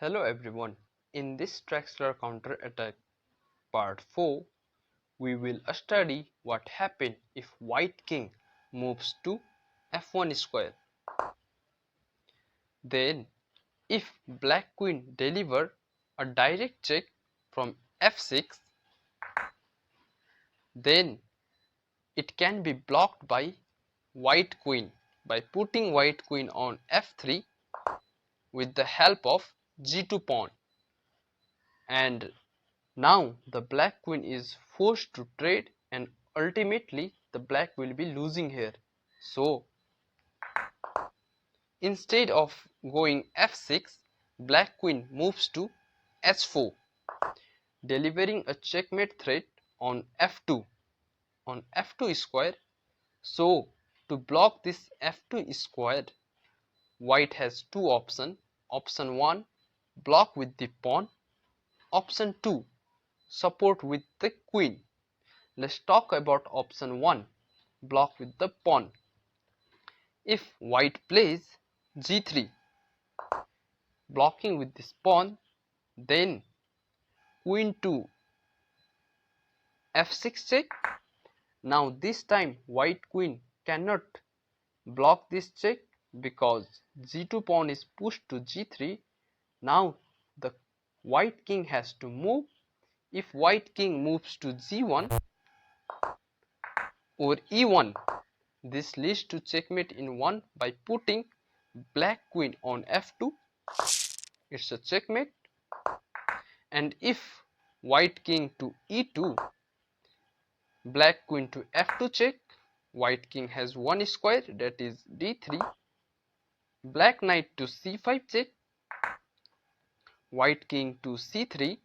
Hello everyone, in this Traxler counter-attack part 4, we will study what happens if white king moves to f1 square. Then, if black queen deliver a direct check from f6, then it can be blocked by white queen by putting white queen on f3 with the help of g2 pawn. And now the black queen is forced to trade and ultimately the black will be losing here. So instead of going f6, black queen moves to h4, delivering a checkmate threat on f2 square. So to block this f2 square, white has two options. Option 1, block with the pawn. Option 2, support with the queen. Let's talk about option 1, block with the pawn. If white plays g3, blocking with this pawn, then queen to f6 check. Now this time white queen cannot block this check because g2 pawn is pushed to g3. Now the white king has to move. If white king moves to g1 or e1, this leads to checkmate in 1 by putting black queen on f2. It's a checkmate. And if white king to e2, black queen to f2 check, white king has one square, that is d3. Black knight to c5 check, white king to c3,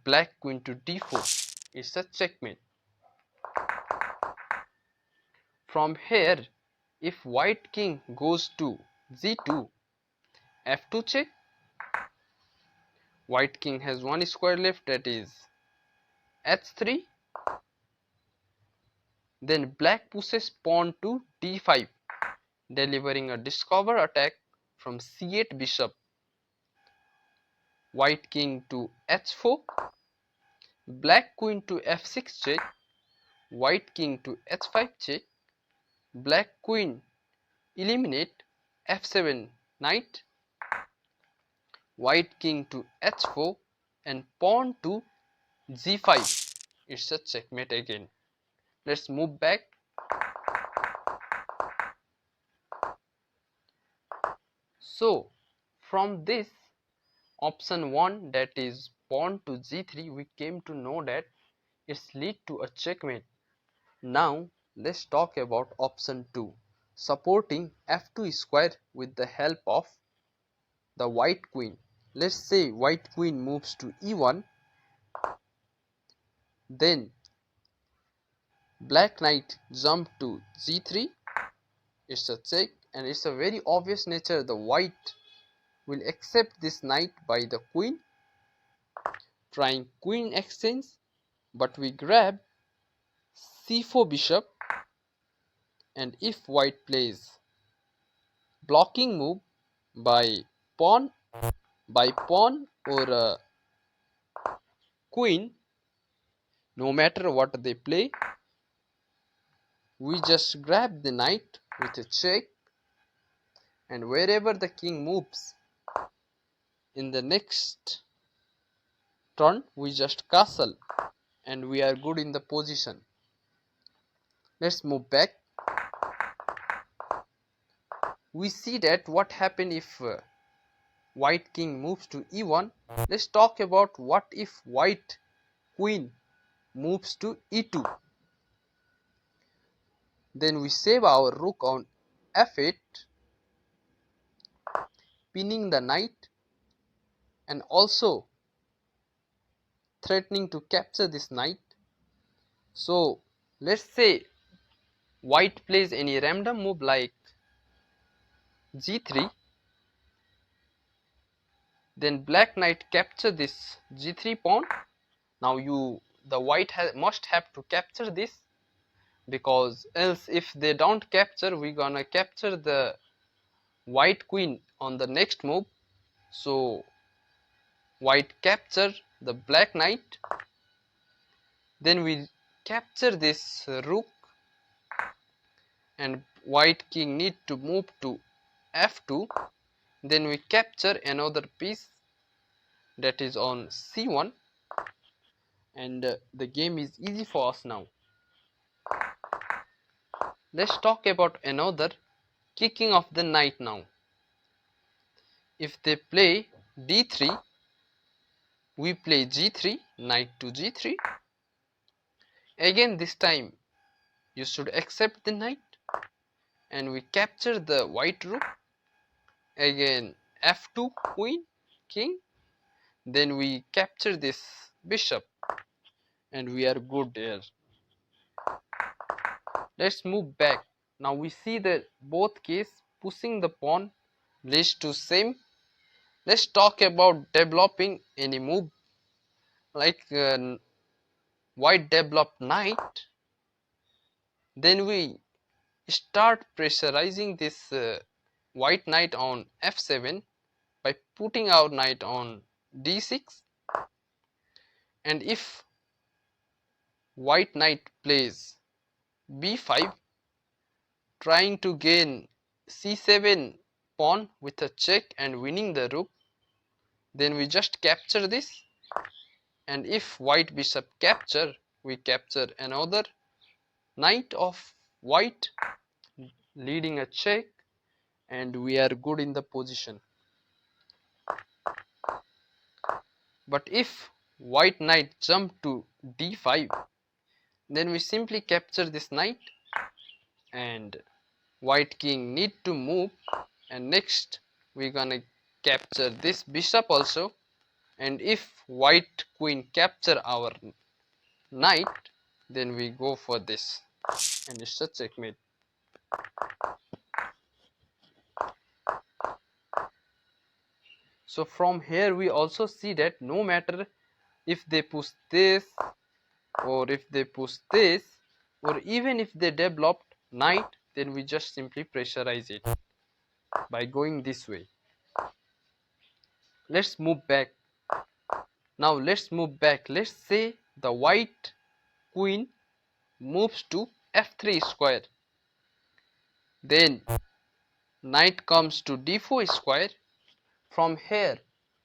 black queen to d4. It's a checkmate. From here, if white king goes to g2, f2 check, white king has one square left, that is h3. Then black pushes pawn to d5, delivering a discover attack from c8 bishop. White king to h4, black queen to f6 check, white king to h5 check, black queen eliminate, f7 knight, white king to h4 and pawn to g5. It's a checkmate again. Let's move back. So from this option 1, that is pawn to g3, we came to know that it's lead to a checkmate. Now let's talk about option 2, supporting f2 square with the help of the white queen. Let's say white queen moves to e1, then black knight jump to g3. It's a check, and it's a very obvious nature. The white will accept this knight by the queen, trying queen exchange, but we grab c4 bishop, and if white plays blocking move by pawn or queen, no matter what they play, we just grab the knight with a check, and wherever the king moves in the next turn, we just castle and we are good in the position. Let's move back. We see that what happened if white king moves to e1. Let's talk about what if white queen moves to e2. Then we save our rook on f8, pinning the knight and also threatening to capture this knight. So let's say white plays any random move like g3, then black knight capture this g3 pawn. Now the white must have to capture this, because else if they don't capture, we're gonna capture the white queen on the next move. So white capture the black knight, then we capture this rook, and white king need to move to f2, then we capture another piece that is on c1, and the game is easy for us now. Let's talk about another kicking of the knight now. If they play d3, we play g3, knight to g3. Again this time you should accept the knight, and we capture the white rook. Again f2 queen king, then we capture this bishop, and we are good there. Let's move back. Now we see that both case pushing the pawn leads to same. Let's talk about developing any move like white developed knight. Then we start pressurizing this white knight on f7 by putting our knight on d6, and if white knight plays b5, trying to gain c7 pawn with a check and winning the rook, then we just capture this, and if white bishop capture, we capture another knight of white leading a check, and we are good in the position. But if white knight jump to d5, then we simply capture this knight, and white king need to move, and next we gonna capture this bishop also, and if white queen capture our knight, then we go for this, and it's a checkmate. So from here we also see that no matter if they push this, or if they push this, or even if they developed knight, then we just simply pressurize it by going this way. Let's move back. Now let's move back. Let's say the white queen moves to f3 square, then knight comes to d4 square. From here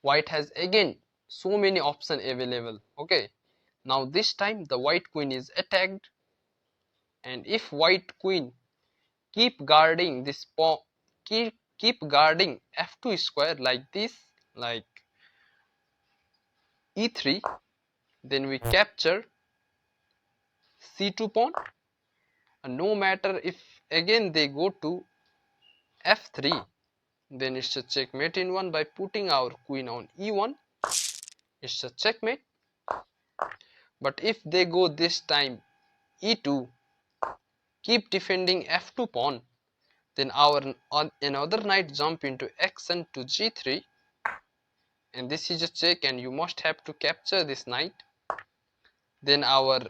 white has again so many options available. Okay, now this time the white queen is attacked, and if white queen keep guarding this pawn, keep guarding f2 square like this, like e3, then we capture c2 pawn, and no matter if again they go to f3, then it's a checkmate in one. By putting our queen on e1, it's a checkmate. But if they go this time e2, keep defending f2 pawn, then our another knight jump into xn to g3, and this is a check, and you must have to capture this knight. Then our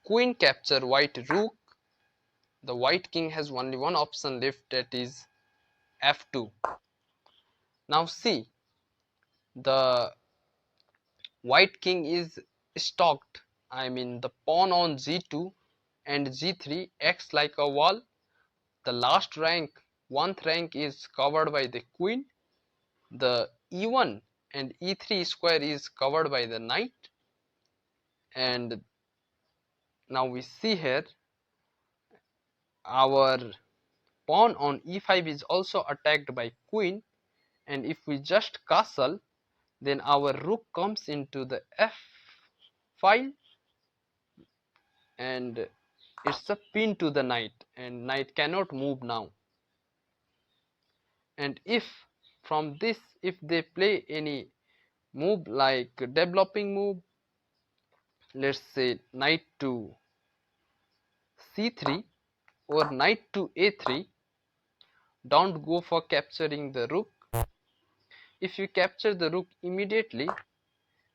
queen capture white rook. The white king has only one option left, that is f2. Now see, the white king is stalked. I mean the pawn on g2 and g3 acts like a wall. The last rank, 1th rank, is covered by the queen. The e1 and e3 square is covered by the knight. And now we see here our pawn on e5 is also attacked by queen, and if we just castle, then our rook comes into the f file, and it's a pin to the knight, and knight cannot move now. And if from this, if they play any move like developing move, let's say knight to c3 or knight to a3, don't go for capturing the rook. If you capture the rook immediately,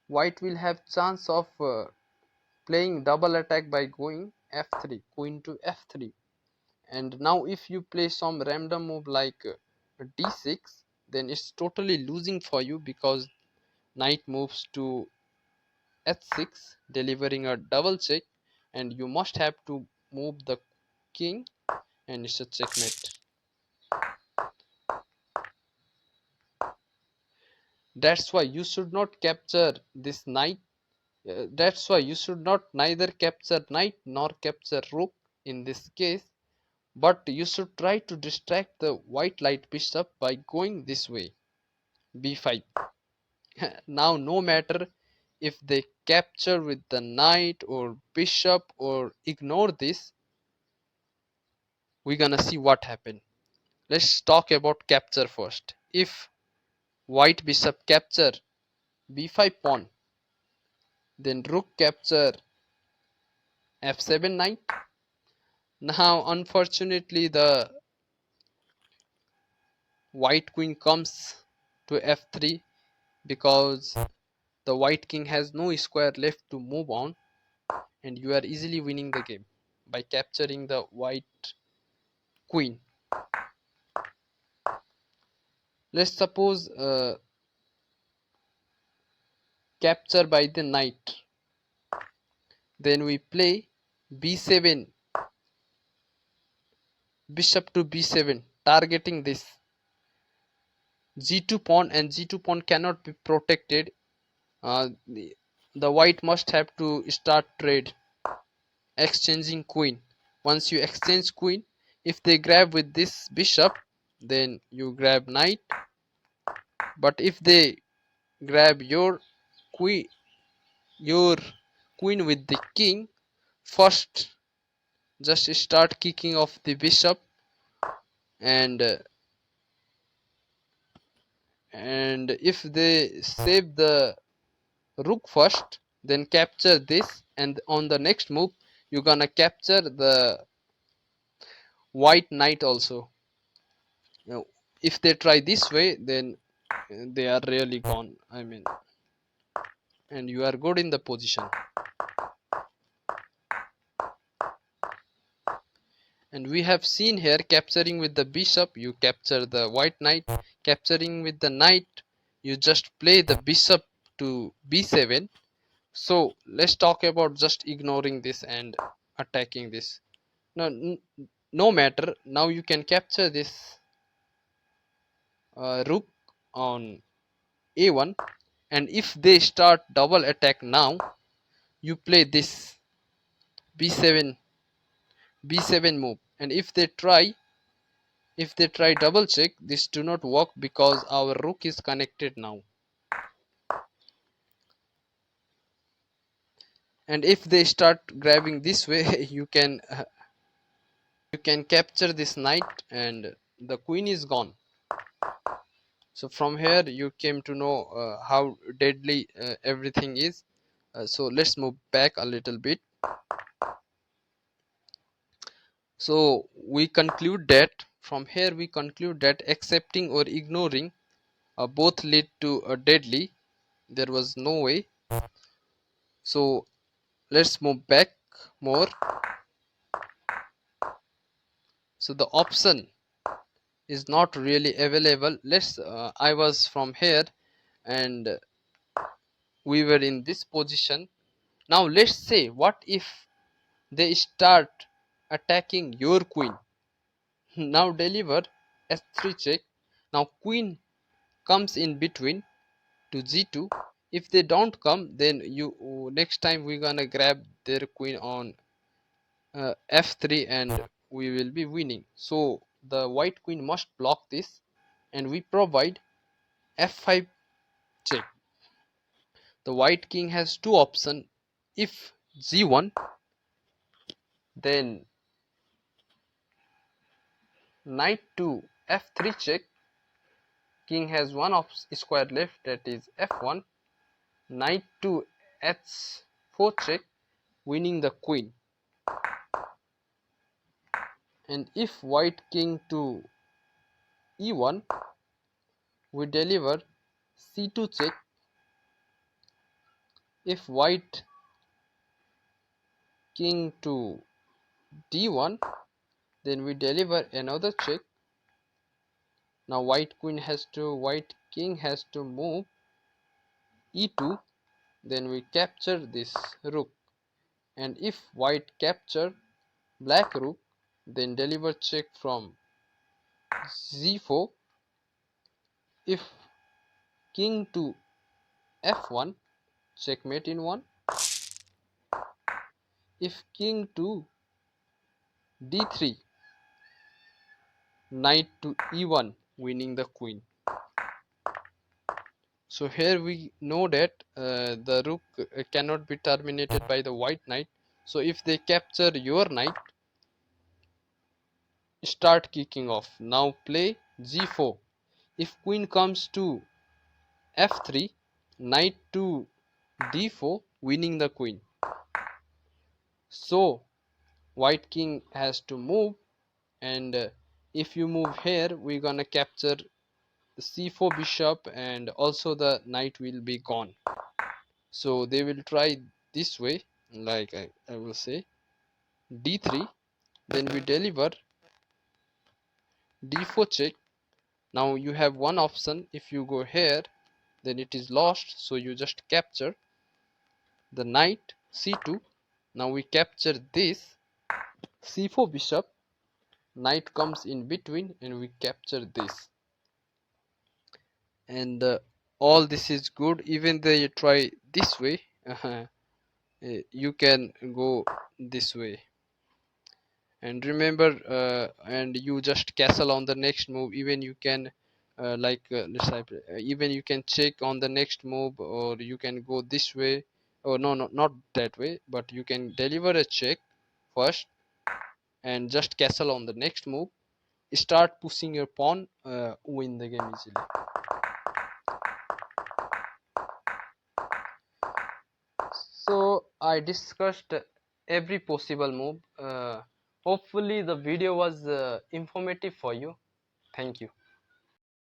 white will have chance of playing double attack by going f3, queen to f3. And now if you play some random move like d6, then it's totally losing for you, because knight moves to h6, delivering a double check, and you must have to move the king, and it's a checkmate. That's why you should not capture this knight. That's why you should not neither capture knight nor capture rook in this case, but you should try to distract the white light bishop by going this way, b5. Now no matter if they capture with the knight or bishop or ignore this, we're gonna see what happened. Let's talk about capture first. If white bishop capture b5 pawn, then rook capture f7 knight. Now unfortunately the white queen comes to f3, because the white king has no square left to move on, and you are easily winning the game by capturing the white queen. Let's suppose capture by the knight, then we play b7, bishop to b7, targeting this g2 pawn, and g2 pawn cannot be protected. The white must have to start trade, exchanging queen. Once you exchange queen, if they grab with this bishop, then you grab knight, but if they grab queen your queen with the king, first just start kicking off the bishop, and if they save the rook first, then capture this, and on the next move you're gonna capture the white knight also. Now, if they try this way, then they are really gone, I mean, and you are good in the position. And we have seen here, capturing with the bishop, you capture the white knight. Capturing with the knight, you just play the bishop to b7. So let's talk about just ignoring this and attacking this. Now, no matter, now you can capture this rook on a1, and if they start double attack now, you play this b7 b7 move, and if they try double check, this do not work because our rook is connected now. And if they start grabbing this way, you can capture this knight, and the queen is gone. So from here you came to know how deadly everything is. So let's move back a little bit. So we conclude that from here we conclude that accepting or ignoring both lead to a deadly. There was no way. So let's move back more. So the option is not really available. Let's I was from here, and we were in this position. Now let's say, what if they start attacking your queen? Now deliver s3 check. Now queen comes in between to g2. If they don't come, then you next time we're gonna grab their queen on f3, and we will be winning. So the white queen must block this, and we provide f5 check. The white king has two options. If g1, then knight to f3 check. King has one square left, that is f1. Knight to h4 check, winning the queen. And if white king to e1, we deliver c2 check. If white king to d1, then we deliver another check. Now white king has to move e2, then we capture this rook, and if white capture black rook, then deliver check from z4. If king to f1, checkmate in 1. If king to d3, knight to e1, winning the queen. So here we know that the rook cannot be terminated by the white knight. So if they capture your knight, start kicking off. Now play g4. If queen comes to f3, knight to d4, winning the queen. So white king has to move, and if you move here, we're gonna capture the c4 bishop, and also the knight will be gone. So they will try this way, like I will say d3, then we deliver d4 check. Now you have one option. If you go here, then it is lost, so you just capture the knight c2. Now we capture this c4 bishop, knight comes in between, and we capture this. And all this is good. Even though you try this way, you can go this way. And remember, and you just castle on the next move. Even you can even you can check on the next move, or you can go this way. Oh no, no, not that way, but you can deliver a check first and just castle on the next move, start pushing your pawn, win the game easily. So I discussed every possible move. Hopefully the video was informative for you. Thank you.